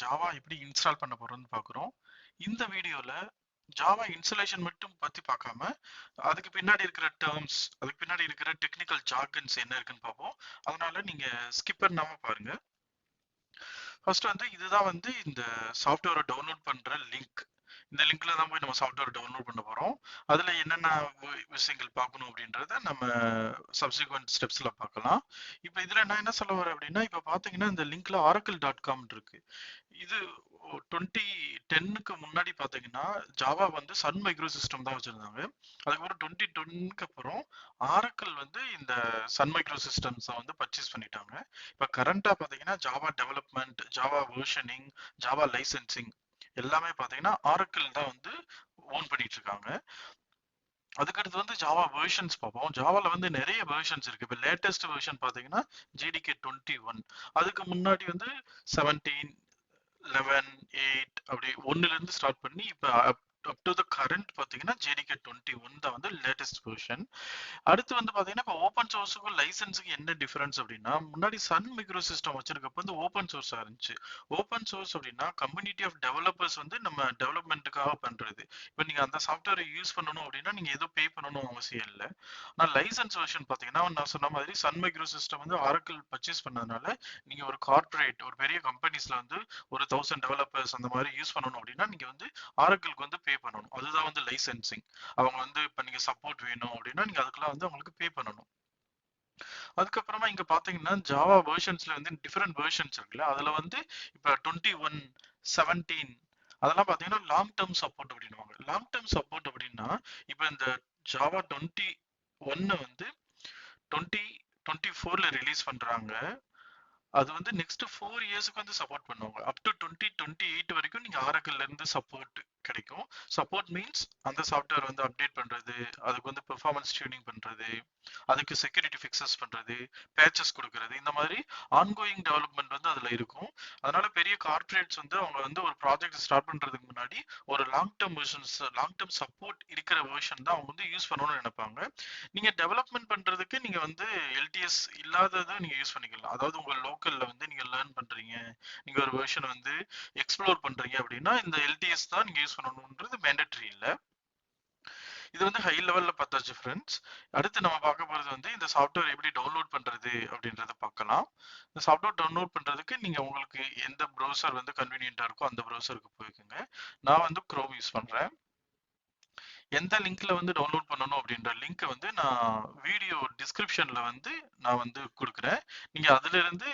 Java எப்படி install பண்ண போறோம்னு பார்க்குறோம். இந்த வீடியோல ஜாவா இன்ஸ்டாலேஷன் மட்டும் பத்தி பார்க்காம அதுக்கு பின்னாடி இருக்கிற டேர்ம்ஸ், அதுக்கு பின்னாடி இருக்கிற டெக்னிக்கல் ஜார்கன்ஸ் என்ன இருக்குன்னு பார்ப்போம். அதனால நீங்க ஸ்கிப் பண்ணாம பாருங்க. ஃபர்ஸ்ட் வந்து இதுதான் வந்து இந்த சாஃப்ட்வேரை டவுன்லோட் பண்ற லிங்க். இந்த லிங்க்ல தான் போய் நம்ம சாஃப்ட்வேர் டவுன்லோட் பண்ண போறோம். அதுல என்னென்ன விஷயங்கள் பார்க்கணும் அப்படின்றத நம்ம சப்சிக்வெண்ட் ஸ்டெப்ஸ்ல பார்க்கலாம். இப்போ இதுல நான் என்ன சொல்ல வரேன் அப்படின்னா, இப்போ பாத்தீங்கன்னா இந்த லிங்க்ல oracle.com இருக்கு. இது 2010க்கு முன்னாடி பாத்தீங்கன்னா ஜாவா வந்து சன் மைக்ரோ சிஸ்டம் தான் வச்சிருந்தாங்க. அதுக்கப்புறம் 2010க்கு அப்புறம் ஆரக்கிள் வந்து இந்த சன் மைக்ரோ சிஸ்டம்ஸை வந்து பர்ச்சேஸ் பண்ணிட்டாங்க. இப்போ கரண்டா பாத்தீங்கன்னா Java development, Java versioning, Java licensing எல்லாமே பாத்தீங்கன்னா ஆரக்கிள் தான் வந்து ஓன் பண்ணிட்டு இருக்காங்க. அதுக்கடுத்து வந்து ஜாவா வெர்ஷன்ஸ் பார்ப்போம். ஜாவால வந்து நிறைய வெர்ஷன்ஸ் இருக்கு. இப்போ லேட்டஸ்ட் வெர்ஷன் பாத்தீங்கன்னா JDK 21. அதுக்கு முன்னாடி வந்து 17, 11, 8 அப்படி ஒன்னுல இருந்து ஸ்டார்ட் பண்ணி இப்போ அப் டு த கரண்ட் பாத்தீங்கன்னா JDK 21 தான் வந்து லேட்டஸ்ட் வெர்ஷன். அடுத்து வந்து பாத்தீங்கன்னா இப்போ ஓப்பன் சோர்ஸுக்கும் லைசன்ஸுக்கும் என்ன டிஃபரன்ஸ் அப்படின்னா, முன்னாடி சன் மைக்ரோ சிஸ்டம் வச்சிருக்கப்ப வந்து ஓப்பன் சோர்ஸா இருந்துச்சு. ஓப்பன் சோர்ஸ் அப்படின்னா கம்யூனிட்டி ஆஃப் டெவலப்பர்ஸ் வந்து நம்ம டெவலப்மெண்ட்டுக்காக பண்றது. இப்போ நீங்க அந்த சாஃப்ட்வேரை யூஸ் பண்ணணும் அப்படின்னா நீங்க ஏதோ பே பண்ணணும் அவசியம் இல்லை. ஆனால் லைசன்ஸ் வெர்ஷன் பாத்தீங்கன்னா நான் சொன்ன மாதிரி சன் மைக்ரோ சிஸ்டம் வந்து ஆரக்கிள் பர்ச்சேஸ் பண்ணதுனால நீங்க ஒரு கார்ப்பரேட், ஒரு பெரிய கம்பெனிஸ்ல வந்து ஒரு 1000 டெவலப்பர்ஸ் அந்த மாதிரி யூஸ் பண்ணணும் அப்படின்னா நீங்க வந்து ஆரக்கிளுக்கு வந்து பே பண்ணணும். அதுதான் வந்து லைசன்சிங். அவங்க வந்து இப்ப நீங்க சப்போர்ட் வேணும் அப்படின்னா நீங்க அதுக்கெல்லாம் வந்து அவங்களுக்கு பே பண்ணணும். அதுக்கப்புறமா இங்க பாத்தீங்கன்னா ஜாவா வெர்ஷன்ஸ்ல வந்து டிஃபரெண்ட் வெர்ஷன்ஸ் இருக்குல்ல, அதுல வந்து இப்ப 21, 17 அதெல்லாம் பாத்தீங்கன்னா லாங் டேர்ம் சப்போர்ட் அப்படின்னுவாங்க. லாங் டேர்ம் சப்போர்ட் அப்படின்னா இப்ப இந்த ஜாவா 21 வந்து 2024ல ரிலீஸ் பண்றாங்க. அது வந்து நெக்ஸ்ட் 4 இயர்ஸ்க்கு வந்து சப்போர்ட் பண்ணுவாங்க. அப் டு 2028 வரைக்கும் நீங்க ஆரக்கிள்ல இருந்து சப்போர்ட் கிடைக்கும். சப்போர்ட் மீன்ஸ் அந்த சாஃப்ட்வேர் வந்து அப்டேட் பண்றது, அதுக்கு வந்து பெர்ஃபார்மன்ஸ் டியூனிங் பண்றது, அதுக்கு செக்யூரிட்டி ஃபிக்சஸ் பண்றது, பேச்சஸ் கொடுக்கறது, இந்த மாதிரி ஆன்கோயிங் டெவலப்மெண்ட் வந்து அதுல இருக்கும். அதனால பெரிய கார்ப்பரேட்ஸ் வந்து அவங்க வந்து ஒரு ப்ராஜெக்ட் ஸ்டார்ட் பண்றதுக்கு முன்னாடி ஒரு long term versions, long term support இருக்கிற வெர்ஷன் தான் அவங்க வந்து யூஸ் பண்ணணும்னு நினைப்பாங்க. நீங்க டெவலப்மெண்ட் பண்றதுக்கு நீங்க வந்து எல்டிஎஸ் இல்லாததை நீங்க யூஸ் பண்ணிக்கலாம். அதாவது உங்க லோக்கல்ல வந்து நீங்க லேர்ன் பண்றீங்க, நீங்க ஒரு வெர்ஷன் வந்து எக்ஸ்ப்ளோர் பண்றீங்க அப்படின்னா இந்த எல்டிஎஸ் தான் நீங்க யூஸ் பண்ணணும்ன்றது மேண்டேட்டரி இல்ல. இது வந்து ஹை லெவல்ல பார்த்தாச்சு ஃப்ரெண்ட்ஸ். அடுத்து நம்ம பார்க்க போறது வந்து இந்த சாஃப்ட்வேர் எப்படி டவுன்லோட் பண்றது அப்படின்றத பார்க்கலாம். இந்த சாஃப்ட்வேர் டவுன்லோட் பண்றதுக்கு நீங்க உங்களுக்கு எந்த ப்ரௌசர் வந்து கன்வீனியன்ட்டா இருக்கோ அந்த ப்ரௌசருக்கு போய்க்குங்க. நான் வந்து குரோம் யூஸ் பண்றேன். எந்த லிங்க்ல வந்து டவுன்லோட் பண்ணணும் அப்படின்ற லிங்க் வந்து நான் வீடியோ டிஸ்கிரிப்ஷன்ல வந்து நான் வந்து கொடுக்குறேன். நீங்க அதுல இருந்து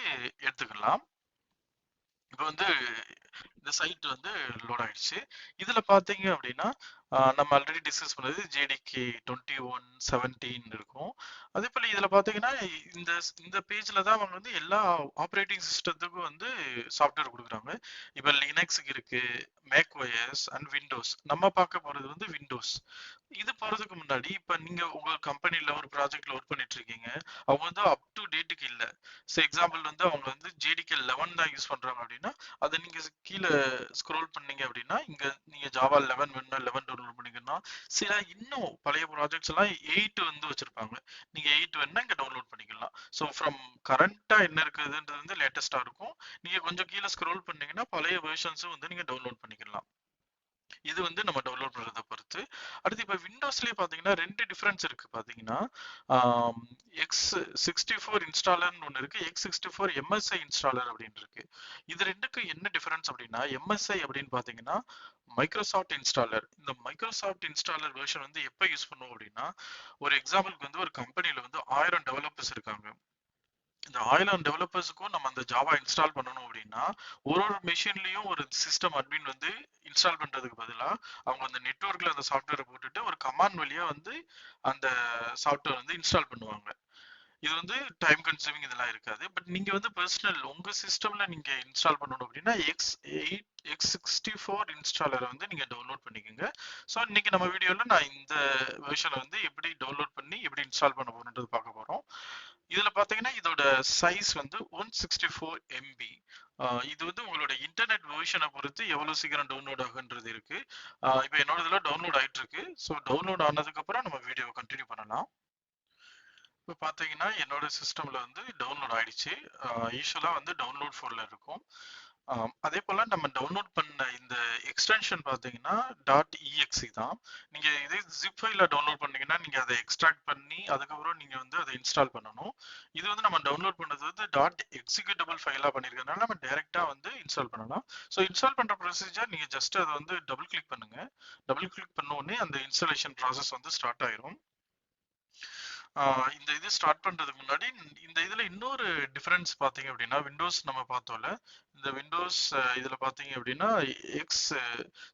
எடுத்துக்கலாம். இப்போ வந்து இந்த சைட் வந்து லோட் ஆயிடுச்சு. இதுல பாத்தீங்க அப்படின்னா நம்ம ஆல்ரெடி டிஸ்கஸ் பண்ணது JDK 21, 17 இருக்கும். அதே போல இதுல பாத்தீங்கன்னா இந்த இந்த பேஜ்ல தான் அவங்க வந்து எல்லா ஆப்ரேட்டிங் சிஸ்டத்துக்கும் வந்து சாஃப்ட்வேர் கொடுக்குறாங்க. இப்ப லினக்ஸுக்கு இருக்கு, மேக் ஓஎஸ் அண்ட் விண்டோஸ். நம்ம பார்க்க போறது வந்து விண்டோஸ். இது போறதுக்கு முன்னாடி இப்ப நீங்க உங்க கம்பெனில ஒரு ப்ராஜெக்ட்ல ஒர்க் பண்ணிட்டு இருக்கீங்க, அவங்க வந்து அப் டு டேட்டுக்கு இல்ல. எக்ஸாம்பிள் வந்து அவங்க வந்து JDK 11 தான் யூஸ் பண்றாங்க அப்படின்னா அதை நீங்க கீழே ஸ்க்ரோல் பண்ணீங்க அப்படின்னா இங்க நீங்க ஜாவா 11 வேணும்னா 11 டவுன்லோட் பண்ணிக்கலாம். சில இன்னும் பழைய ப்ராஜெக்ட்ஸ் எல்லாம் 8 வந்து வச்சிருப்பாங்க. நீங்க 8 வேணும்னா இங்க டவுன்லோட் பண்ணிக்கலாம். ஸோ ஃப்ரம் கரண்டா என்ன இருக்குதுன்றது வந்து லேட்டஸ்டா இருக்கும். நீங்க கொஞ்சம் கீழே ஸ்க்ரோல் பண்ணீங்கன்னா பழைய வெர்ஷன்ஸும் வந்து நீங்க டவுன்லோட் பண்ணிக்கலாம். இது வந்து நம்ம டவுன்லோட் பண்றதை பொறுத்து. அடுத்து இப்ப விண்டோஸ்லயே பாத்தீங்கன்னா ரெண்டு டிஃபரன்ஸ் இருக்கு. பாத்தீங்கன்னா X64 இன்ஸ்டாலர்னு ஒண்ணு இருக்கு, X64 MSI இன்ஸ்டாலர் அப்படின்னு இருக்கு. இது ரெண்டுக்கு என்ன டிஃபரன்ஸ் அப்படின்னா, MSI அப்படின்னு பாத்தீங்கன்னா மைக்ரோசாஃப்ட் இன்ஸ்டாலர். இந்த மைக்ரோசாஃப்ட் இன்ஸ்டாலர் வெர்ஷன் வந்து எப்ப யூஸ் பண்ணுவோம் அப்படின்னா, ஒரு எக்ஸாம்பிளுக்கு வந்து ஒரு கம்பெனில வந்து 1000 டெவலப்பர்ஸ் இருக்காங்க. இந்த 1000 டெவலப்பர்ஸுக்கும் நம்ம அந்த ஜாவா இன்ஸ்டால் பண்ணணும் அப்படின்னா ஒரு ஒரு மெஷின்லயும் ஒரு சிஸ்டம் அட்மின் வந்து இன்ஸ்டால் பண்றதுக்கு பதிலா அவங்க அந்த நெட்வொர்க்ல அந்த சாஃப்ட்வேரை போட்டுட்டு ஒரு கமாண்ட் வழியா வந்து அந்த சாஃப்ட்வேர் வந்து இன்ஸ்டால் பண்ணுவாங்க. இது வந்து டைம் கன்சூமிங் இதெல்லாம் இருக்காது. பட் நீங்க வந்து பர்சனல் உங்க சிஸ்டம்ல நீங்க இன்ஸ்டால் பண்ணணும் அப்படின்னா X64 இன்ஸ்டாலரை வந்து நீங்க டவுன்லோட் பண்ணிக்கோங்க. ஸோ இன்னைக்கு நம்ம வீடியோல நான் இந்த வெர்ஷனை வந்து எப்படி டவுன்லோட் பண்ணி எப்படி இன்ஸ்டால் பண்ண போறோம்ன்றது பார்க்க போறோம். இதுல பாத்தீங்கன்னா இதோட சைஸ் வந்து 164 MB. இது வந்து உங்களோட இன்டர்நெட் வெர்ஷனை பொறுத்து எவ்வளவு சீக்கிரம் டவுன்லோட் ஆகுன்றது இருக்கு. இப்போ என்னோட இதுல டவுன்லோட் ஆயிட்டு இருக்கு. ஸோ டவுன்லோட் ஆனதுக்கு அப்புறம் நம்ம வீடியோ கண்டினியூ பண்ணலாம். இப்போ பாத்தீங்கன்னா என்னோட சிஸ்டம்ல வந்து டவுன்லோட் ஆயிடுச்சு. யூஸ்வலா வந்து டவுன்லோட் ஃபோல்டர் இருக்கும். அதே போல நம்ம டவுன்லோட் பண்ண இந்த எக்ஸ்டென்ஷன் பார்த்தீங்கன்னா டாட் இஎக்ஸி தான். நீங்க இதே ஜிப் ஃபைல டவுன்லோட் பண்ணீங்கன்னா நீங்க அதை எக்ஸ்ட்ராக்ட் பண்ணி அதுக்கப்புறம் நீங்க வந்து அதை இன்ஸ்டால் பண்ணணும். இது வந்து நம்ம டவுன்லோட் பண்ணது வந்து டாட் எக்ஸிக்யூட்டபிள் ஃபைலா பண்ணிருக்கனால நம்ம டைரக்டா வந்து இன்ஸ்டால் பண்ணலாம். ஸோ இன்ஸ்டால் பண்ற ப்ரொசீஜர் நீங்க ஜஸ்ட் அதை வந்து டபுள் கிளிக் பண்ணுங்க. டபுள் கிளிக் பண்ண உடனே அந்த இன்ஸ்டாலேஷன் ப்ராசஸ் வந்து ஸ்டார்ட் ஆயிரும். இந்த இது ஸ்டார்ட் பண்றதுக்கு முன்னாடி இந்த இதுல இன்னொரு டிஃபரன்ஸ் பாத்தீங்க அப்படின்னா விண்டோஸ் நம்ம பார்த்தோம்ல, இந்த விண்டோஸ் இதுல பாத்தீங்க அப்படின்னா எக்ஸ்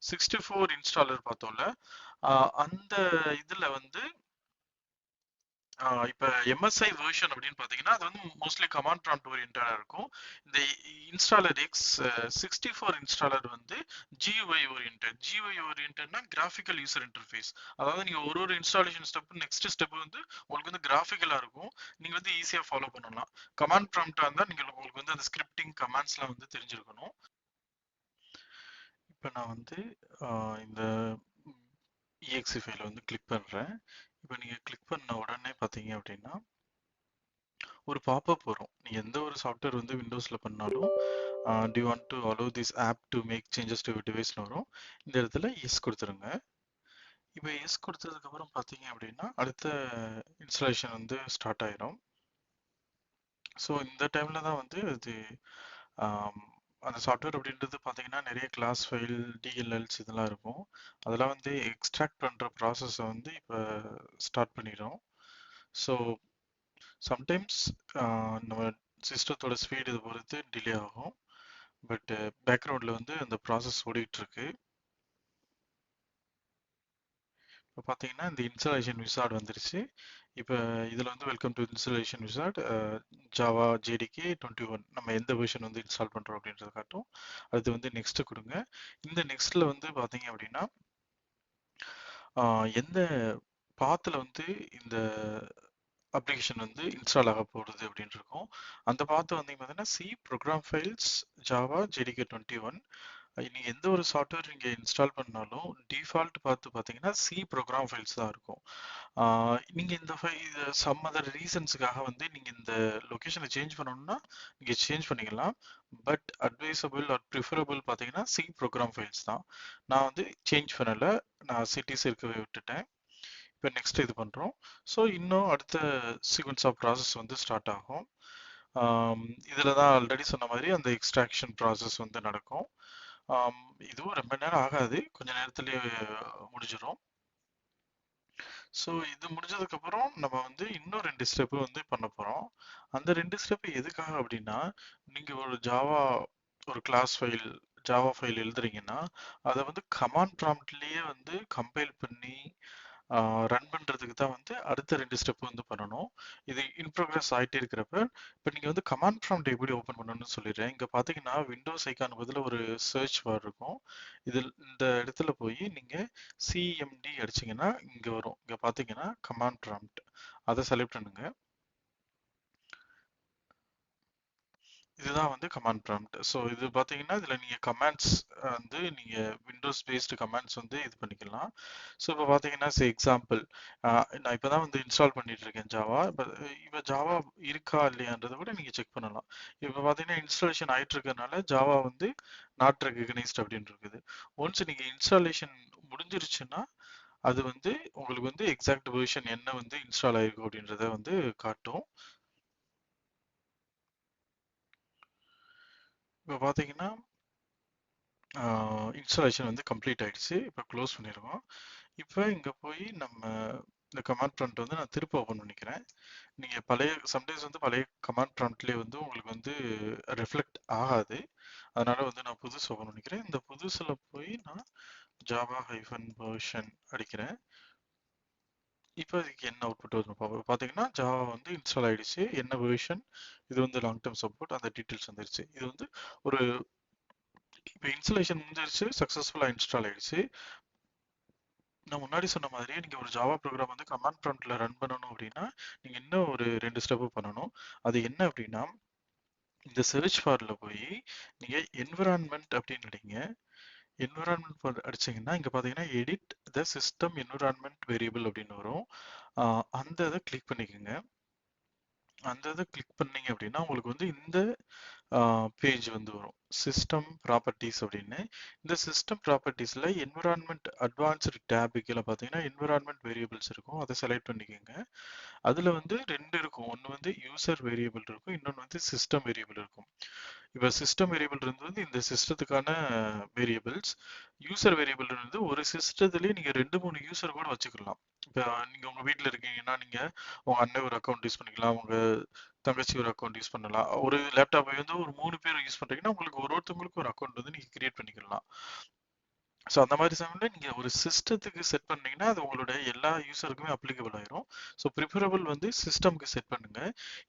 64 இன்ஸ்டாலர் பார்த்தோம்ல, அந்த இதுல வந்து இப்ப எம்எஸ்ஐ வெர்ஷன் அப்படின்னு பாத்தீங்கன்னா அது வந்து மோஸ்ட்லி கமாண்ட் ப்ராம்ப்ட் ஓரியன்டா இருக்கும். இந்த இன்ஸ்டாலர் எக்ஸ் 64 இன்ஸ்டாலர் வந்து GUI ஓரியன்டட். GUI ஓரியன்டட்னா கிராஃபிக்கல் யூசர் இன்டர்ஃபேஸ். அதாவது நீங்க ஒரு இன்ஸ்டாலேஷன் ஸ்டெப் நெக்ஸ்ட் ஸ்டெப் வந்து உங்களுக்கு வந்து கிராஃபிக்கலா இருக்கும். நீங்க வந்து ஈஸியா ஃபாலோ பண்ணலாம். கமாண்ட் ப்ராம்ப்டா இருந்தா நீங்க உங்களுக்கு வந்து அந்த ஸ்கிரிப்டிங் கமாண்ட்ஸ்லாம் வந்து தெரிஞ்சிருக்கணும். இப்ப நான் வந்து இந்த EXE ஃபைல வந்து கிளிக் பண்றேன். இப்போ நீங்க கிளிக் பண்ண உடனே பாத்தீங்க அப்படின்னா ஒரு பாப்அப் வரும். நீங்க எந்த ஒரு சாஃப்ட்வேர் வந்து விண்டோஸ்ல பண்ணாலும் do you want to allow this app to make changes to your டிவைஸ்னு வரும். இந்த இடத்துல எஸ் கொடுத்துருங்க. இப்போ எஸ் கொடுத்ததுக்கு அப்புறம் பார்த்தீங்க அப்படின்னா அடுத்த இன்ஸ்டாலேஷன் வந்து ஸ்டார்ட் ஆயிரும். ஸோ இந்த டைம்ல தான் வந்து அது அந்த சாஃப்ட்வேர் அப்படின்றது பார்த்தீங்கன்னா நிறைய கிளாஸ் ஃபைல் டிஎல்எல்ஸ் இதெல்லாம் இருக்கும். அதெல்லாம் வந்து எக்ஸ்ட்ராக்ட் பண்ணுற ப்ராசஸை வந்து இப்போ ஸ்டார்ட் பண்ணிடும். ஸோ சம்டைம்ஸ் நம்ம சிஸ்டத்தோட ஸ்பீடு இது பொறுத்து டிலே ஆகும். பட் பேக்ரவுண்டில் வந்து அந்த ப்ராசஸ் ஓடிட்டு இருக்கு. இப்போ பார்த்தீங்கன்னா இந்த இன்ஸ்டாலேஷன் விசார்ட் வந்துருச்சு. இப்போ இதில் வந்து welcome to installation wizard Java JDK 21 நம்ம எந்த வெர்ஷன் வந்து இன்ஸ்டால் பண்ணுறோம் அப்படின்றத காட்டும். அது வந்து நெக்ஸ்ட் கொடுங்க. இந்த நெக்ஸ்ட்ல வந்து பார்த்தீங்க அப்படின்னா எந்த பாத்தில் வந்து இந்த அப்ளிகேஷன் வந்து இன்ஸ்டால் ஆக போகுது அப்படின்னு இருக்கும். அந்த பார்த்து வந்து பார்த்தீங்கன்னா C program files Java JDK 21. நீங்க எந்த ஒரு சாஃப்ட்வேர் நீங்க இன்ஸ்டால் பண்ணாலும் டிஃபால்ட் பார்த்து பார்த்தீங்கன்னா சி ப்ரோக்ராம் ஃபைல்ஸ் தான் இருக்கும். நீங்க இந்த சம் அதர் ரீசன்ஸுக்காக வந்து நீங்க இந்த லொகேஷனை சேஞ்ச் பண்ணணும்னா நீங்க சேஞ்ச் பண்ணிக்கலாம். பட் அட்வைசபிள் ஆர் ப்ரிஃபரபிள் பார்த்தீங்கன்னா சி ப்ரோக்ராம் ஃபைல்ஸ் தான். நான் வந்து சேஞ்ச் பண்ணல, நான் சிட்டிஸ் இருக்கவே விட்டுட்டேன். இப்போ நெக்ஸ்ட் இது பண்ணுறோம். ஸோ இன்னும் அடுத்த சீக்வன்ஸ் ஆஃப் ப்ராசஸ் வந்து ஸ்டார்ட் ஆகும். இதில் தான் ஆல்ரெடி சொன்ன மாதிரி அந்த எக்ஸ்ட்ராக்ஷன் ப்ராசஸ் வந்து நடக்கும். இதுவும் ரொம்ப நேரம் ஆகாது, கொஞ்ச நேரத்துலேயே முடிஞ்சிடும். ஸோ இது முடிஞ்சதுக்கப்புறம் நம்ம வந்து இன்னும் 2 ஸ்டெப்பு வந்து பண்ண போகிறோம். அந்த 2 ஸ்டெப்பு எதுக்காக அப்படின்னா நீங்கள் ஒரு கிளாஸ் ஃபைல் ஜாவா ஃபைல் எழுதுறீங்கன்னா அதை வந்து கமாண்ட் ப்ராம்ப்ட்லேயே வந்து கம்பைல் பண்ணி ரன் பண்ணுறதுக்கு தான் வந்து அடுத்த 2 ஸ்டெப் வந்து பண்ணணும். இது இன் ப்ரோக்ரஸ் ஆகிட்டே இருக்கிறப்ப இப்போ நீங்கள் வந்து கமாண்ட் ப்ராம்ப்ட் எப்படி ஓப்பன் பண்ணணும்னு சொல்லிடுறேன். இங்கே பார்த்தீங்கன்னா விண்டோஸ் ஐக்கான் பதில் ஒரு சர்ச் பார் இருக்கும். இதில் இந்த இடத்துல போய் நீங்கள் சிஎம்டி அடிச்சிங்கன்னா இங்கே வரும். இங்கே பார்த்தீங்கன்னா கமாண்ட் ப்ராம்ப்ட் அதை செலக்ட் பண்ணுங்க. இதுதான் வந்து கமாண்ட் ப்ராம்ப்ட். ஸோ இது பார்த்தீங்கன்னா இதில் நீங்கள் கமாண்ட்ஸ் வந்து நீங்கள் விண்டோஸ் பேஸ்டு கமாண்ட்ஸ் வந்து இது பண்ணிக்கலாம். ஸோ இப்போ பார்த்தீங்கன்னா எக்ஸாம்பிள் நான் இப்போ தான் வந்து இன்ஸ்டால் பண்ணிட்டு இருக்கேன் ஜாவா. இப்போ ஜாவா இருக்கா இல்லையான்றதை கூட நீங்கள் செக் பண்ணலாம். இப்போ பார்த்தீங்கன்னா இன்ஸ்டாலேஷன் ஆகிட்டு இருக்கறனால ஜாவா வந்து நாட் ரெகக்னைஸ்ட் அப்படின்னு இருக்குது. ஒன்ஸ் நீங்கள் இன்ஸ்டாலேஷன் முடிஞ்சிருச்சுன்னா அது வந்து உங்களுக்கு வந்து எக்ஸாக்ட் வெர்ஷன் என்ன வந்து இன்ஸ்டால் ஆயிருக்கு அப்படின்றத வந்து காட்டும். இப்போ பார்த்தீங்கன்னா இன்ஸ்டாலேஷன் வந்து கம்ப்ளீட் ஆயிடுச்சு. இப்போ க்ளோஸ் பண்ணிடுவோம். இப்போ இங்கே போய் நம்ம இந்த கமாண்ட் ப்ராம்ப்ட் வந்து நான் திரும்ப ஓப்பன் பண்ணிக்கிறேன். நீங்கள் சம்டைம்ஸ் வந்து பழைய கமாண்ட் ப்ராம்ப்ட்லேயே வந்து உங்களுக்கு வந்து ரிஃப்ளெக்ட் ஆகாது. அதனால வந்து நான் புதுசு ஓப்பன் பண்ணிக்கிறேன். இந்த புதுசில் போய் நான் ஜாவா ஹைஃபன் வெர்ஷன் அடிக்கிறேன். இப்போ இதுக்கு என்ன அவுட்புட் வரும் பார்ப்போம். பார்த்தீங்கன்னா ஜாவா வந்து இன்ஸ்டால் ஆயிடுச்சு. என்ன வெர்ஷன், இது வந்து லாங் டேர்ம் சப்போர்ட், அந்த டீட்டெயில்ஸ் வந்துருச்சு. இது வந்து ஒரு இப்போ இன்ஸ்டாலேஷன் முடிஞ்சிருச்சு, சக்ஸஸ்ஃபுல்லாக இன்ஸ்டால் ஆயிடுச்சு. நான் முன்னாடி சொன்ன மாதிரியே நீங்க ஒரு ஜாவா ப்ரோக்ராம் வந்து கமாண்ட் ப்ராம்ப்ட்ல ரன் பண்ணணும் அப்படின்னா நீங்க இன்னும் ஒரு 2 ஸ்டெப் பண்ணணும். அது என்ன அப்படின்னா இந்த சர்ச் பார்ல போய் நீங்க என்விரான்மெண்ட் அப்படின்னு அடிங்க. என்விரான்மெண்ட் அடிச்சீங்கன்னா இங்க பாத்தீங்கன்னா edit the system environment variable அப்படின்னு வரும். அந்த இதை கிளிக் பண்ணிக்கோங்க. அந்த இதை கிளிக் பண்ணீங்க அப்படின்னா உங்களுக்கு வந்து இந்த பேஜ் வந்து வரும். சிஸ்டம் ப்ராப்பர்ட்டிஸ் அப்படின்னு. இந்த சிஸ்டம் ப்ராப்பர்ட்டிஸ்ல என்விரான்மெண்ட் அட்வான்ஸ்டு டேபு கீழே பார்த்தீங்கன்னா என்விரான்மெண்ட் வேரியபிள்ஸ் இருக்கும். அதை செலக்ட் பண்ணிக்கோங்க. அதுல வந்து ரெண்டு இருக்கும். ஒன்று வந்து யூசர் வேரியபிள் இருக்கும், இன்னொன்று வந்து சிஸ்டம் வேரியபிள் இருக்கும். இப்போ சிஸ்டம் வேரியபிள் இருந்து வந்து இந்த சிஸ்டத்துக்கான வேரியபிள்ஸ். யூசர் வேரியபிள் இருந்து ஒரு சிஸ்டத்துலேயே நீங்க 2 3 யூசர் கூட வச்சுக்கலாம். இப்போ நீங்க உங்க வீட்டில் இருக்கீங்கன்னா நீங்க உங்க அண்ணன் ஒரு அக்கௌண்ட் யூஸ் பண்ணிக்கலாம், உங்க தங்கச்சி ஒரு அக்கௌண்ட் யூஸ் பண்ணலாம். ஒரு லேப்டாப்பை வந்து ஒரு 3 பேர் யூஸ் பண்றீங்கன்னா உங்களுக்கு ஒருத்தவங்களுக்கு ஒரு அக்கௌண்ட் வந்து நீங்க கிரியேட் பண்ணிக்கலாம். ஸோ அந்த மாதிரி சமயம்ல நீங்க ஒரு சிஸ்டத்துக்கு செட் பண்ணீங்கன்னா அது உங்களுடைய எல்லா யூசருக்குமே அப்ளிகபிள் ஆயிரும். ஸோ ப்ரிஃபரபிள் வந்து சிஸ்டம்க்கு செட் பண்ணுங்க.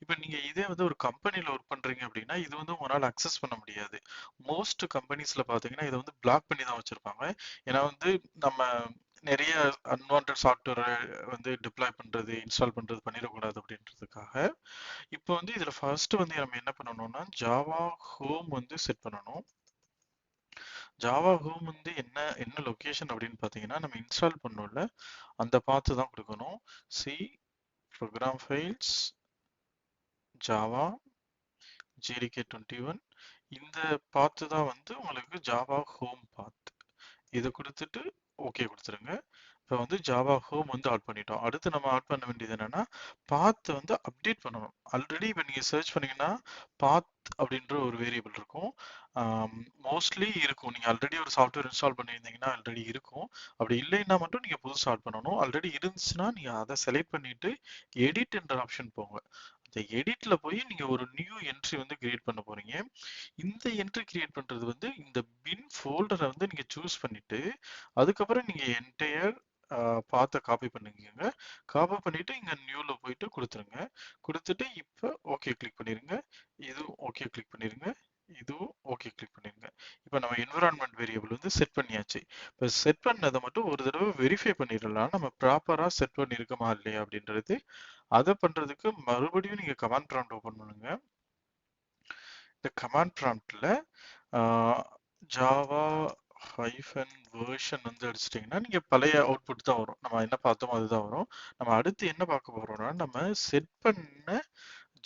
இப்போ நீங்க இதே வந்து ஒரு கம்பெனில ஒர்க் பண்றீங்க அப்படின்னா இது வந்து உங்களால் அக்சஸ் பண்ண முடியாது. மோஸ்ட் கம்பெனிஸ்ல பாத்தீங்கன்னா இதை வந்து பிளாக் பண்ணி தான் வச்சிருப்பாங்க. ஏன்னா வந்து நம்ம நிறைய அன்வான்ட் சாஃப்ட்வேரை வந்து டிப்ளாய் பண்றது இன்ஸ்டால் பண்றது பண்ணிடக்கூடாது அப்படின்றதுக்காக. இப்போ வந்து இதுல ஃபர்ஸ்ட் வந்து நம்ம என்ன பண்ணணும்னா ஜாவா ஹோம் வந்து செட் பண்ணணும். ஜாவா ஹோம் வந்து என்ன என்ன லொகேஷன் அப்படின்னு பார்த்தீங்கன்னா நம்ம இன்ஸ்டால் பண்ணோம்ல அந்த பார்த்து தான் கொடுக்கணும். C program files Java JDK 21 இந்த பார்த்து தான் வந்து உங்களுக்கு ஜாவா ஹோம் பாத். இதை கொடுத்துட்டு ஓகே கொடுத்துருங்க. இப்போ வந்து ஜாவா ஹோம் வந்து ஆட் பண்ணிட்டோம். அடுத்து நம்ம ஆட் பண்ண வேண்டியது என்னன்னா பாத் வந்து அப்டேட் பண்ணணும். ஆல்ரெடி இப்போ நீங்க சர்ச் பண்ணீங்கன்னா பாத் அப்படின்ற ஒரு வேரியபிள் இருக்கும். மோஸ்ட்லி இருக்கும். நீங்க ஆல்ரெடி ஒரு சாஃப்ட்வேர் இன்ஸ்டால் பண்ணியிருந்தீங்கன்னா ஆல்ரெடி இருக்கும். அப்படி இல்லைன்னா மட்டும் நீங்க புதுசா ஆட் பண்ணணும். ஆல்ரெடி இருந்துச்சுன்னா நீங்க அதை செலக்ட் பண்ணிட்டு எடிட் என்ற ஆப்ஷன் போங்க. அந்த எடிட்ல போய் நீங்க ஒரு நியூ என்ட்ரி வந்து கிரியேட் பண்ண போறீங்க. இந்த என்ட்ரி கிரியேட் பண்றது வந்து இந்த பின் ஃபோல்டரை வந்து நீங்க சூஸ் பண்ணிட்டு அதுக்கப்புறம் நீங்க என்டையர் பாத்தை காப்பி பண்ணிக்கோங்க. காப்பி பண்ணிட்டு இங்க நியூல போயிட்டு கொடுத்துருங்க. கொடுத்துட்டு இப்போ ஓகே கிளிக் பண்ணிருங்க. இதுவும் ஓகே கிளிக் பண்ணிருங்க. இதுவும் ஓகே கிளிக் பண்ணிருங்க. இப்போ நம்ம என்விரான்மெண்ட் வேரியபிள் வந்து செட் பண்ணியாச்சு. இப்போ செட் பண்ணதை மட்டும் ஒரு தடவை வெரிஃபை பண்ணிடலாம் நம்ம ப்ராப்பரா செட் பண்ணியிருக்கோமா இல்லையா அப்படின்றது. அதை பண்றதுக்கு மறுபடியும் நீங்க கமாண்ட் ப்ராம்ப்ட் ஓபன் பண்ணுங்க. இந்த கமாண்ட் ப்ராம்ப்ட்ல ஜாவா ஹைஃபன் வேர்ஷன் வந்து அடிச்சிட்டிங்கன்னா நீங்க பழைய அவுட்புட் தான் வரும். நம்ம என்ன பார்த்தோமோ அதுதான் வரும். நம்ம அடுத்து என்ன பார்க்க போறோம்னா நம்ம செட் பண்ண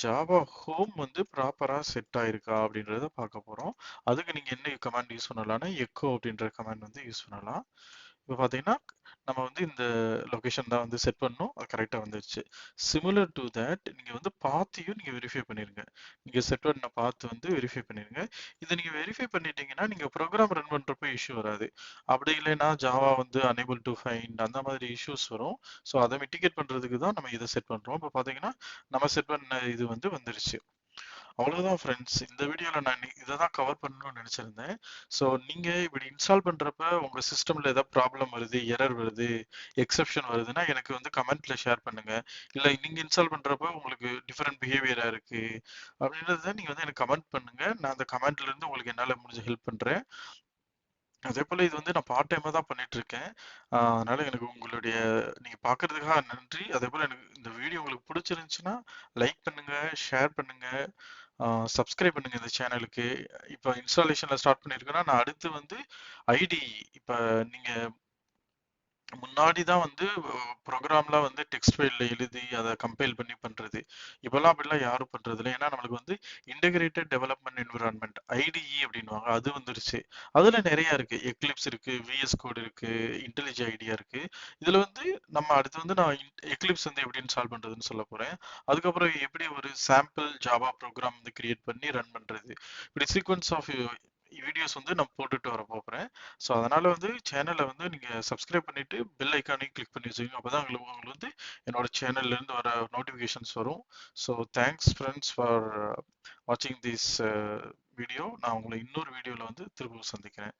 ஜாவா ஹோம் வந்து ப்ராப்பரா செட் ஆயிருக்கா அப்படின்றத பார்க்க போறோம். அதுக்கு நீங்க என்ன கமாண்ட் யூஸ் பண்ணலாம்னா எக்கோ அப்படின்ற கமாண்ட் வந்து யூஸ் பண்ணலாம். இப்போ பார்த்தீங்கன்னா நம்ம வந்து இந்த லொகேஷன் தான் வந்து செட் பண்ணோம். அது கரெக்டாக வந்துருச்சு. சிமிலர் டு தட் நீங்க வந்து பாத்தையும் நீங்க வெரிஃபை பண்ணிருங்க. நீங்க செட் பண்ண பாத் வந்து வெரிஃபை பண்ணிருங்க. இதை நீங்க வெரிஃபை பண்ணிட்டீங்கன்னா நீங்க ப்ரோக்ராம் ரன் பண்றப்ப இஷ்யூ வராது. அப்படி இல்லைன்னா ஜாவா வந்து அனேபிள் டு ஃபைண்ட் அந்த மாதிரி இஷ்யூஸ் வரும். ஸோ அதை மிட்டிகேட் பண்றதுக்கு தான் நம்ம இதை செட் பண்றோம். இப்போ பார்த்தீங்கன்னா நம்ம செட் பண்ண இது வந்து வந்துருச்சு. அவ்வளவுதான் ஃப்ரெண்ட்ஸ். இந்த வீடியோல நான் இதை தான் கவர் பண்ணணும்னு நினைச்சிருந்தேன். ஸோ நீங்க இப்படி இன்ஸ்டால் பண்றப்ப உங்க சிஸ்டம்ல ஏதாவது ப்ராப்ளம் வருது, எரர் வருது, எக்ஸெப்ஷன் வருதுன்னா எனக்கு வந்து கமெண்ட்ல ஷேர் பண்ணுங்க. இல்ல நீங்க இன்ஸ்டால் பண்றப்ப உங்களுக்கு டிஃபரெண்ட் பிஹேவியரா இருக்கு அப்படின்றத நீங்க வந்து எனக்கு கமெண்ட் பண்ணுங்க. நான் அந்த கமெண்ட்ல இருந்து உங்களுக்கு என்னால முடிஞ்ச ஹெல்ப் பண்றேன். அதே போல இது வந்து நான் பார்ட் டைமா தான் பண்ணிட்டு இருக்கேன். அதனால எனக்கு உங்களுடைய நீங்க பார்க்கறதுக்காக நன்றி. அதே போல எனக்கு இந்த வீடியோ உங்களுக்கு பிடிச்சிருந்துச்சுன்னா லைக் பண்ணுங்க, ஷேர் பண்ணுங்க, சப்ஸ்கிரைப் பண்ணுங்க இந்த சேனலுக்கு. இப்போ இன்ஸ்டாலேஷன்ல ஸ்டார்ட் பண்ணிருக்கேன்னா நான் அடுத்து வந்து ஐடி இப்ப நீங்க முன்னாடி தான் வந்து ப்ரோக்ராம்லாம் வந்து டெக்ஸ்ட் ஃபைல்ல எழுதி அதை கம்பைல் பண்ணி பண்றது. இப்பெல்லாம் அப்படிலாம் யாரும் பண்றது இல்லை. ஏன்னா நம்மளுக்கு வந்து இன்டகிரேட்டட் டெவலப்மெண்ட் என்விரான்மெண்ட் ஐடிஇ அப்படின்னுவாங்க அது வந்துருச்சு. அதுல நிறைய இருக்கு. எக்லிப்ஸ் இருக்கு, விஎஸ் கோட் இருக்கு, இன்டெலிஜ் ஐடியா இருக்கு. இதுல வந்து நம்ம அடுத்து வந்து நான் எக்லிப்ஸ் வந்து எப்படி இன்ஸ்டால் பண்றதுன்னு சொல்ல போறேன். அதுக்கப்புறம் எப்படி ஒரு சாம்பிள் ஜாவா ப்ரோக்ராம் வந்து கிரியேட் பண்ணி ரன் பண்றது. இப்படி சீக்வன்ஸ் ஆஃப் வீடியோஸ் வந்து நான் போட்டுட்டு வர போறேன். ஸோ அதனால வந்து சேனலை வந்து நீங்க சப்ஸ்கிரைப் பண்ணிட்டு பெல் ஐக்கானையும் கிளிக் பண்ணி வச்சுக்கோங்க. அப்பதான் உங்களுக்கு வந்து என்னோட சேனல்ல இருந்து வர நோட்டிபிகேஷன்ஸ் வரும். ஸோ தேங்க்ஸ் ஃப்ரெண்ட்ஸ் ஃபார் வாட்சிங் திஸ் வீடியோ. நான் உங்களை இன்னொரு வீடியோல வந்து திரும்ப சந்திக்கிறேன்.